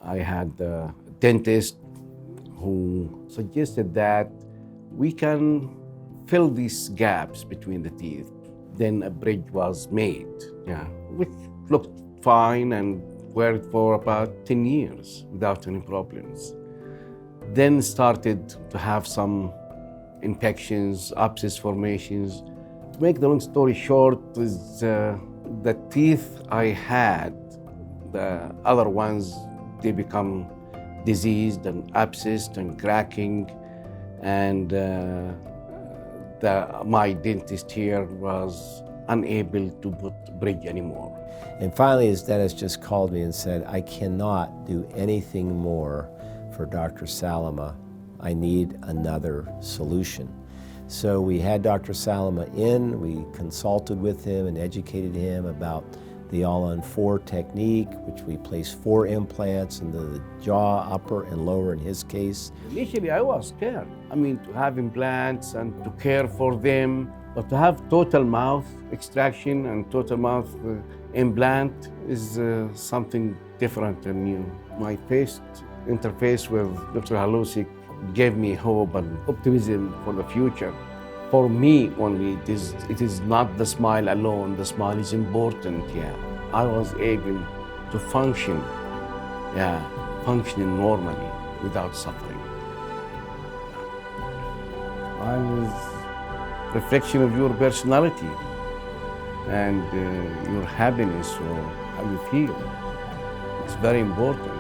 I had a dentist who suggested that we can fill these gaps between the teeth. Then a bridge was made, which looked fine and worked for about 10 years without any problems. Then started to have some infections, abscess formations. To make the long story short, is the teeth I had, the other ones, they become diseased and abscessed and cracking, and my dentist here was unable to put bridge anymore. And finally, his dentist just called me and said, I cannot do anything more for Dr. Salameh. I need another solution. So we had Dr. Salameh in, we consulted with him and educated him about the All-On-4 technique, which we placed 4 implants into the jaw, upper and lower in his case. Initially, I was scared. To have implants and to care for them, but to have total mouth extraction and total mouth implant is something different and new. My first interface with Dr. Halusic gave me hope and optimism for the future. For me only, it is not the smile alone. The smile is important, I was able to function, functioning normally without suffering. Smile is reflection of your personality and your happiness or how you feel. It's very important.